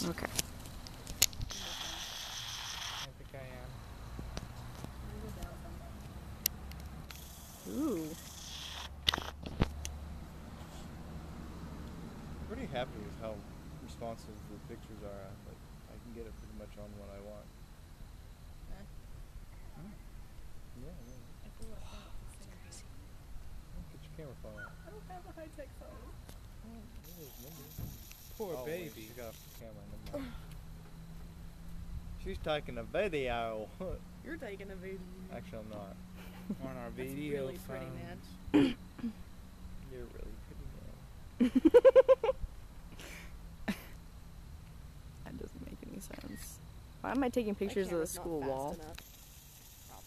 Okay. I think I am. Ooh. Pretty happy with how responsive the pictures are. Like, I can get it pretty much on what I want. Yeah. I feel like that's crazy. Get your camera phone out. I don't have a high-tech phone. Poor Wait, baby. she got off the camera. Never mind. She's taking a video. You're taking a video. Actually, I'm not. On our That's video really pretty, man. You're really pretty, man. That doesn't make any sense. Why am I taking pictures of the school wall?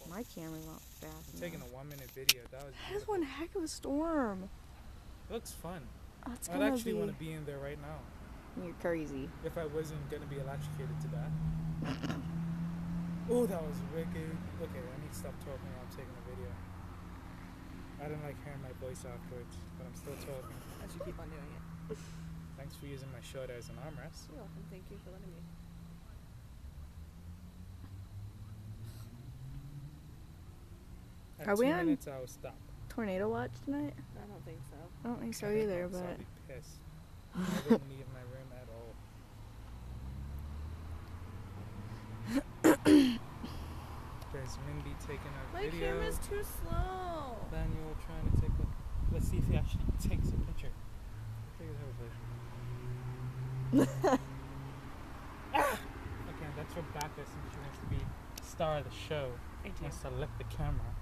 My camera's not fast I'm enough. taking a 1-minute video. That was That is one heck of a storm. It looks fun. That's I'd gonna actually be... want to be in there right now. You're crazy. If I wasn't going to be electrocuted to death. Oh, that was wicked. Okay, I need to stop talking while I'm taking a video. I didn't like hearing my voice afterwards, but I'm still talking. I should keep on doing it. Thanks for using my shoulder as an armrest. You're welcome. Thank you for letting me. At Are we 2 on- minutes, I will stop. Tornado watch tonight? I don't think so. I don't think so either, So I'll but... be pissed. I wouldn't leave my room at all. There's Mindy taking a My video. camera's too slow. Daniel trying to take a... Let's see if he actually takes a picture. Take his picture. Okay, that's Rebecca since she wants to be star of the show. I do. Wants to lick the camera.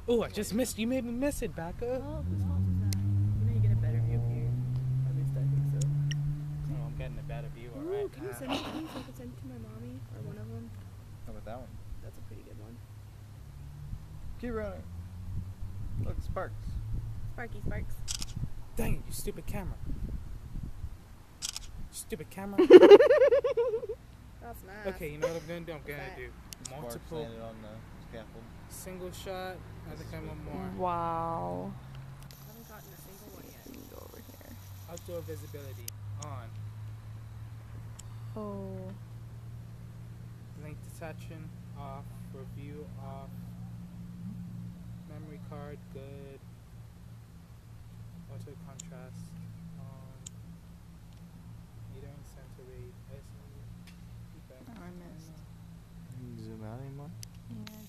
Oh, I just missed. You made me miss it, Becca. Oh, whose fault is that? You know you get a better view here. At least I think so. Oh, I'm getting a better view, Ooh, alright. can you send it to me so I can send it to my mommy? Or one of them? How about that one? That's a pretty good one. Keep running. Look, sparks. Sparky Sparks. Dang it, you stupid camera. Stupid camera. That's nice. Okay, you know what I'm gonna do? I'm gonna do Sparks multiple landed on the scaffold. single shot. I think I want more. Wow. I haven't gotten a single one yet. Let me go over here. Outdoor visibility on. Oh. Link detection off. Review off. Memory card good. Auto contrast on. Metering center rate. Oh, I missed. Can you zoom out anymore? Yeah, I can.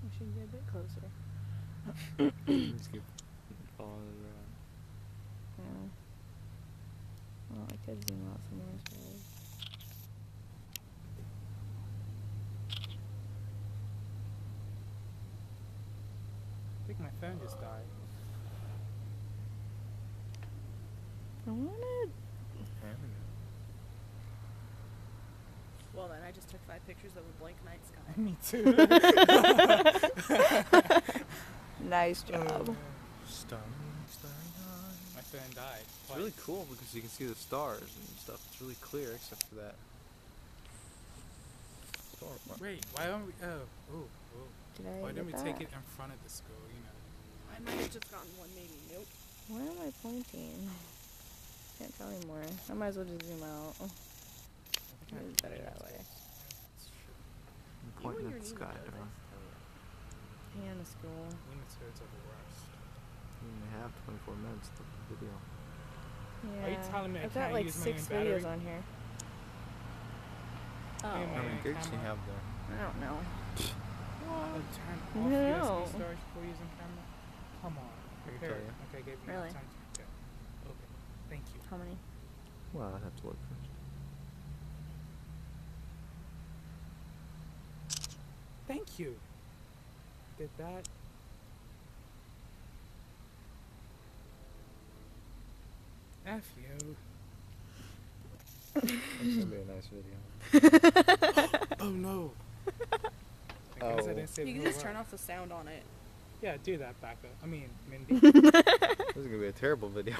We should get a bit closer. Just keep following it around. Yeah. Well, I could zoom out some more space. I think my phone just died. I wanted... There we Well then, I just took 5 pictures of a blank night sky. Me too. Nice job. go. Starry night. My phone died. It's really cool because you can see the stars and stuff. It's really clear except for that storm. Wait, why don't we? Oh. Did I Why get didn't we that? take it in front of the school? You know. I might have just gotten one, maybe. Nope. Where am I pointing? Can't tell anymore. I might as well just zoom out. It's better that way. I'm You pointing and at the your sky, Nemo Dora. does, And the school. Nematodes are the worst. You only have 24 minutes of video. Yeah. Are you telling me I I've got can't like use my 6 own videos battery? on here. Oh. Yeah, How many my gigs do you camera. have there? I don't know. Oh, turn off No. USB storage before using camera. Come on. I can Prepare. tell you. Okay, I gave you Really? time to prepare. Okay. Thank you. How many? Well, I'd have to look first. Thank you. Did that? F you. That's gonna be a nice video. Oh no. I guess I didn't say You the can whole just turn word. off the sound on it. Yeah, do that, Becca. I mean, Mindy. This is gonna be a terrible video.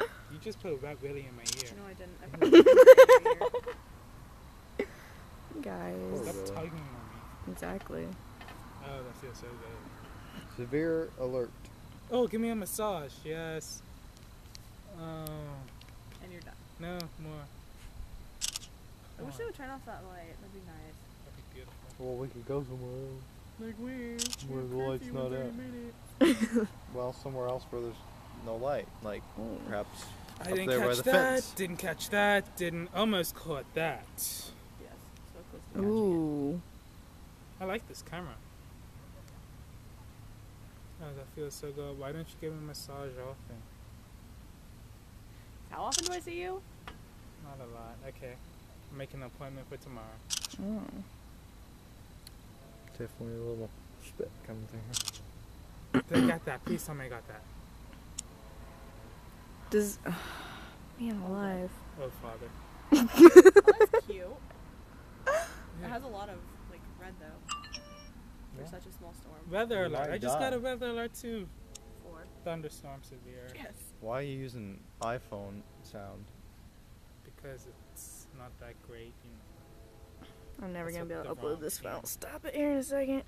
You just put Rat Willie in my ear. No, I didn't. I put it in Guys. Poor Stop Willie. tugging on me. Exactly. Oh, that feels so good. Severe alert. Oh, give me a massage. Yes. Oh, And you're done. no, more. I wish they would turn off that light. That'd be nice. That'd be beautiful. Well, we could go somewhere else. Like where? Where the light's not at. Well, somewhere else where there's no light. Like, perhaps I up didn't there by catch the that. fence. Didn't catch that. Didn't almost caught that. Yes. So close to catching it. Ooh. I like this camera. Oh, that feels so good. Why don't you give me a massage often? How often do I see you? Not a lot. Okay. I'm making an appointment for tomorrow. Oh. Definitely a little spit coming through here. They got that. Please tell me I got that. Does man alive? Oh, Father. Oh, that's cute. It has a lot of like red though. For Yeah. such a small storm. Weather You alert. might I just got die. a weather alert too. 4. Thunderstorm severe. Yes. Why are you using iPhone sound? Because it's not that great, you know. I'm never That's gonna be what able to the upload wrong this team. file. Stop it here in a second.